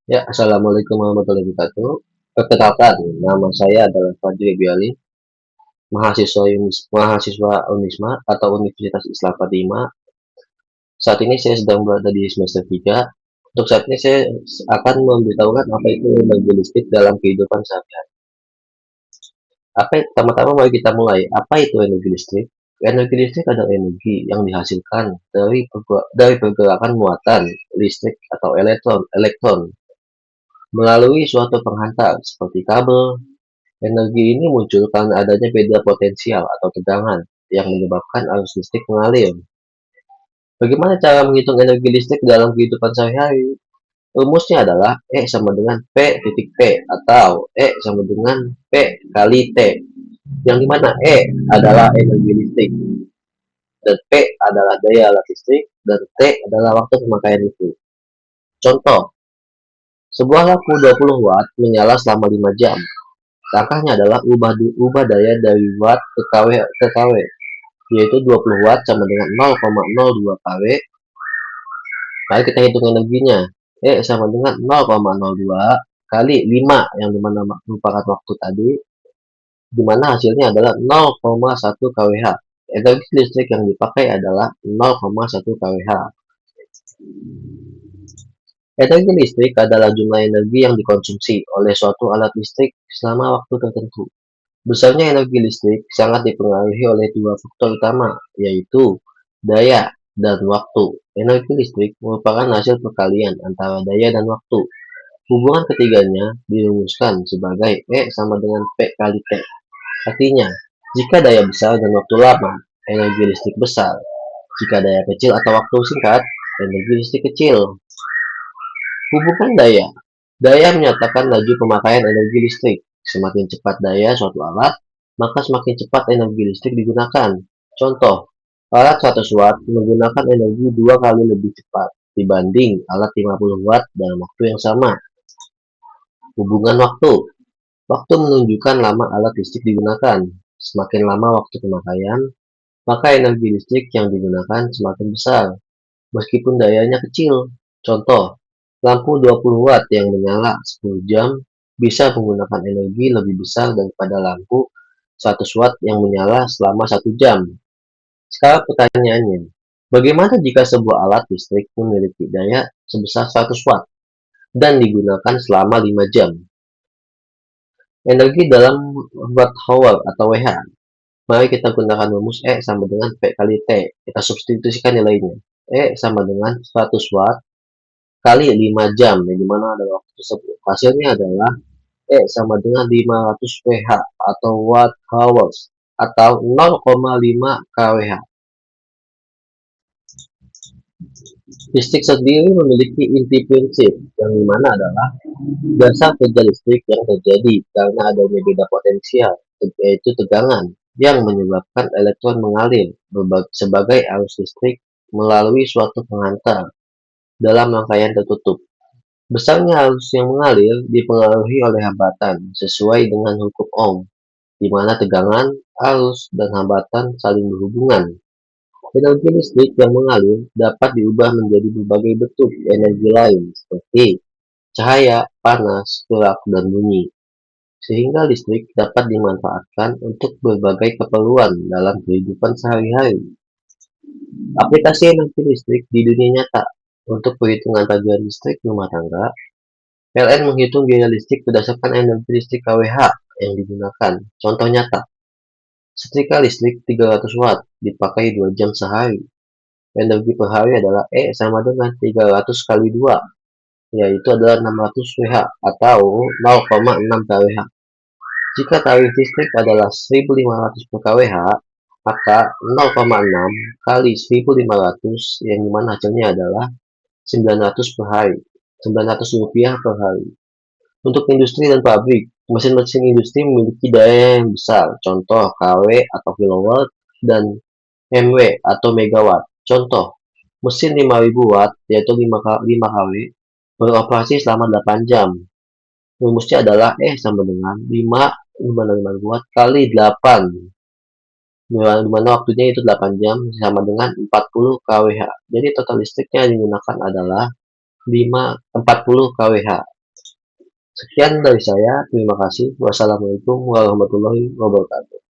Ya, Assalamualaikum warahmatullahi wabarakatuh. Perkenalkan, nama saya Warahmatullahi Wabarakatuh. Perkenalkan, nama saya adalah Fadli Biali, mahasiswa Unisma atau Universitas Islam Fatimah. Saat ini saya sedang berada di semester 3. Untuk saat ini saya akan memberitahukan apa itu energi listrik dalam kehidupan sehari-hari. Pertama-tama mari kita mulai. Apa itu energi listrik? Energi listrik adalah energi yang dihasilkan dari pergerakan muatan listrik atau elektron melalui suatu penghantar seperti kabel. Energi ini muncul karena adanya beda potensial atau tegangan yang menyebabkan arus listrik mengalir. Bagaimana cara menghitung energi listrik dalam kehidupan sehari-hari? Rumusnya adalah E sama dengan P titik T atau E sama dengan P kali T. Yang dimana E adalah energi listrik dan P adalah daya alat listrik dan T adalah waktu pemakaian listrik. Contoh, sebuah lampu 20 watt menyala selama 5 jam. Langkahnya adalah ubah daya dari watt ke kW, yaitu 20 watt sama dengan 0,02 kW. Mari kita hitung energinya. E sama dengan 0,02 kali 5 yang dimana merupakan waktu tadi, dimana hasilnya adalah 0,1 kWh. Energi listrik yang dipakai adalah 0,1 kWh. Energi listrik adalah jumlah energi yang dikonsumsi oleh suatu alat listrik selama waktu tertentu. Besarnya energi listrik sangat dipengaruhi oleh dua faktor utama, yaitu daya dan waktu. Energi listrik merupakan hasil perkalian antara daya dan waktu. Hubungan ketiganya dirumuskan sebagai E sama dengan P kali T. Artinya, jika daya besar dan waktu lama, energi listrik besar. Jika daya kecil atau waktu singkat, energi listrik kecil. Hubungan daya. Daya menyatakan laju pemakaian energi listrik. Semakin cepat daya suatu alat, maka semakin cepat energi listrik digunakan. Contoh, alat 100 watt menggunakan energi 2 kali lebih cepat dibanding alat 50 watt dalam waktu yang sama. Hubungan waktu. Waktu menunjukkan lama alat listrik digunakan. Semakin lama waktu pemakaian, maka energi listrik yang digunakan semakin besar, meskipun dayanya kecil. Contoh, lampu 20 watt yang menyala 10 jam bisa menggunakan energi lebih besar daripada lampu 100 watt yang menyala selama 1 jam. Sekarang pertanyaannya, bagaimana jika sebuah alat listrik memiliki daya sebesar 100 watt dan digunakan selama 5 jam? Energi dalam watt-hour atau WH. Mari kita gunakan rumus E sama dengan P kali T. Kita substitusikan nilainya. E sama dengan 100 watt kali 5 jam, yang dimana ada waktu tersebut. Hasilnya adalah E sama dengan 500 WH atau watt hours atau 0,5 kWh. Listrik sendiri memiliki inti prinsip, yang dimana adalah dasar kerja listrik yang terjadi karena adanya beda potensial, yaitu tegangan, yang menyebabkan elektron mengalir sebagai arus listrik melalui suatu penghantar dalam rangkaian tertutup. Besarnya arus yang mengalir dipengaruhi oleh hambatan sesuai dengan hukum Ohm, di mana tegangan, arus, dan hambatan saling berhubungan. Energi listrik yang mengalir dapat diubah menjadi berbagai bentuk energi lain seperti cahaya, panas, gerak, dan bunyi, sehingga listrik dapat dimanfaatkan untuk berbagai keperluan dalam kehidupan sehari-hari. Aplikasi energi listrik di dunia nyata. Untuk perhitungan tagihan listrik rumah tangga, PLN menghitung biaya listrik berdasarkan energi listrik kWh yang digunakan. Contoh nyata, setrika listrik 300 watt dipakai 2 jam sehari. Energi per hari adalah E sama dengan 300 kali 2, yaitu adalah 600 WH atau 0,6 kWh. Jika tarif listrik adalah 1.500 per kWh, maka 0,6 kali 1.500 yang dimana hasilnya adalah 900 per hari, 900 rupiah per hari. Untuk industri dan pabrik, mesin-mesin industri memiliki daya yang besar, contoh kW atau kilowatt dan MW atau megawatt. Contoh, mesin 5.000 watt yaitu 5 kW beroperasi selama 8 jam. Rumusnya adalah E sama dengan 5 watt kali 8, di mana waktunya itu 8 jam sama dengan 40 kWh. Jadi total listriknya yang digunakan adalah 40 kWh. Sekian dari saya, terima kasih. Wassalamualaikum warahmatullahi wabarakatuh.